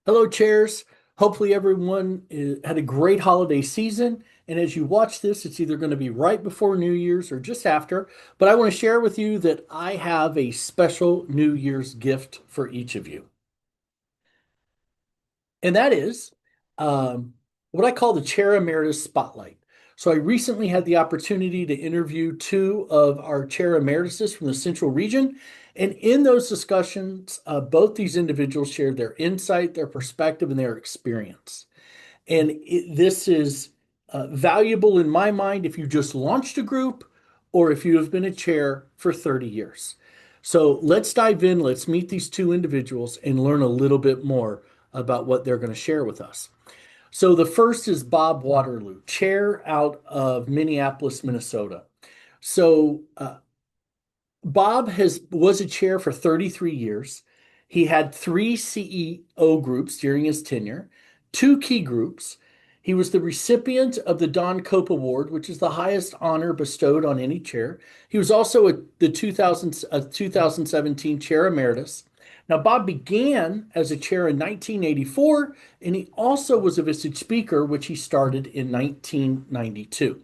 Hello, chairs. Hopefully, everyone had a great holiday season. And as you watch this, it's either going to be right before New Year's or just after. But I want to share with you that I have a special New Year's gift for each of you. And that is what I call the Chair Emeritus Spotlight. So I recently had the opportunity to interview two of our Chair Emerituses from the Central Region. And in those discussions, both these individuals shared their insight, their perspective, and their experience. And this is valuable in my mind if you just launched a group or if you have been a chair for 30 years. So let's dive in, let's meet these two individuals and learn a little bit more about what they're going to share with us. So the first is Bob Waterloo, chair out of Minneapolis, Minnesota. So Bob was a chair for 33 years. He had three CEO groups during his tenure, two key groups. He was the recipient of the Don Cope Award, which is the highest honor bestowed on any chair. He was also the 2017 Chair Emeritus. Now, Bob began as a chair in 1984, and he also was a Vistage Speaker, which he started in 1992.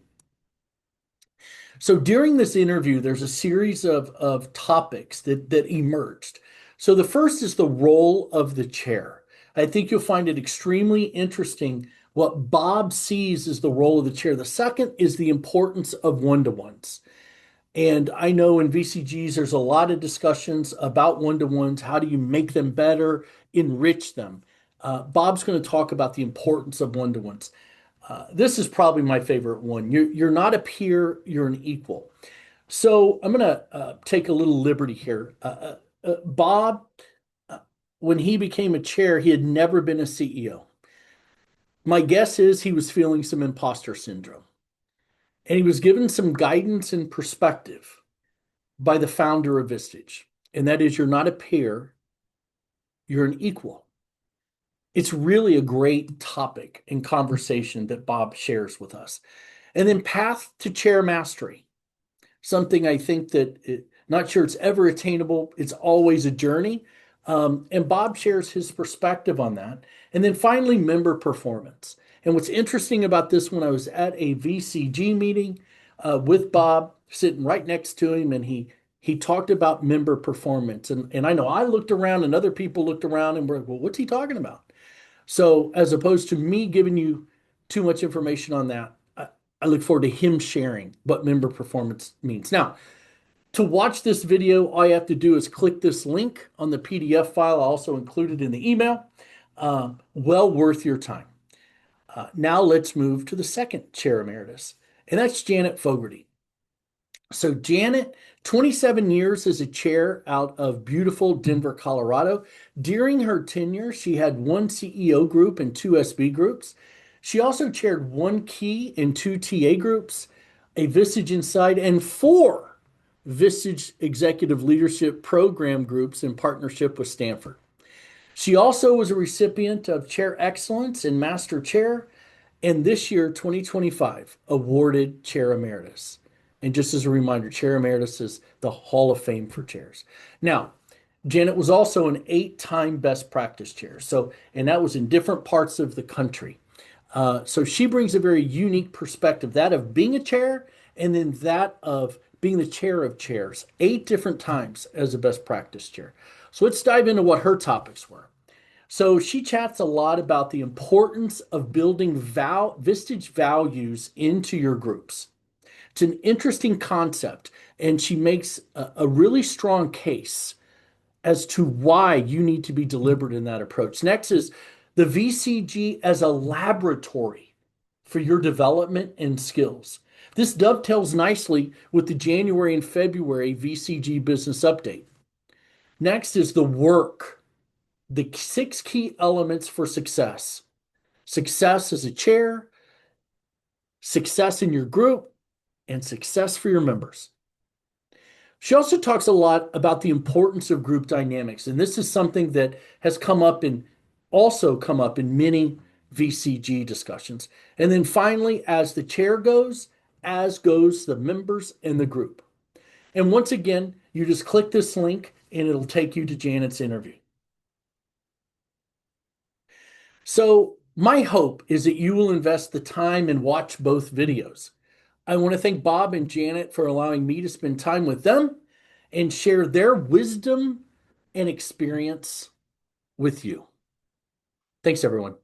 So during this interview, there's a series of topics that emerged. So the first is the role of the chair. I think you'll find it extremely interesting what Bob sees as the role of the chair. The second is the importance of one-to-ones. And I know in VCGs, there's a lot of discussions about one-to-ones. How do you make them better, enrich them? Bob's going to talk about the importance of one-to-ones. This is probably my favorite one. You're not a peer, you're an equal. So I'm going to take a little liberty here. Bob, when he became a chair, he had never been a CEO. My guess is he was feeling some imposter syndrome. And he was given some guidance and perspective by the founder of Vistage. And that is, you're not a peer, you're an equal. It's really a great topic and conversation that Bob shares with us. And then path to chair mastery, something I think that not sure it's ever attainable. It's always a journey. And Bob shares his perspective on that. And then finally, member performance. And what's interesting about this, when I was at a VCG meeting with Bob, sitting right next to him, and he talked about member performance. And I know I looked around and other people looked around and were like, well, what's he talking about? So as opposed to me giving you too much information on that, I look forward to him sharing what member performance means. Now, to watch this video, all you have to do is click this link on the PDF file. I also included in the email. Well worth your time. Now let's move to the second chair emeritus, and that's Janet Fogarty. So Janet, 27 years as a chair out of beautiful Denver, Colorado. During her tenure, she had one CEO group and two SB groups. She also chaired one key and two TA groups, a Vistage Inside, and four Vistage Executive Leadership Program groups in partnership with Stanford. She also was a recipient of Chair Excellence and Master Chair, and this year, 2025, awarded Chair Emeritus. And just as a reminder, Chair Emeritus is the Hall of Fame for chairs. Now, Janet was also an 8-time best practice chair. So, and that was in different parts of the country. So she brings a very unique perspective, that of being a chair and then that of being the chair of chairs, 8 different times as a best practice chair. So let's dive into what her topics were. So she chats a lot about the importance of building Vistage values into your groups. It's an interesting concept, and she makes a really strong case as to why you need to be deliberate in that approach. Next is the VCG as a laboratory for your development and skills. This dovetails nicely with the January and February VCG business update. Next is the work, the 6 key elements for success. Success as a chair, success in your group, and success for your members. She also talks a lot about the importance of group dynamics, and this is something that has come up in many VCG discussions. And then finally, as the chair goes, as goes the members and the group. And once again, you just click this link and it'll take you to Janet's interview. So my hope is that you will invest the time and watch both videos. I want to thank Bob and Janet for allowing me to spend time with them and share their wisdom and experience with you. Thanks, everyone.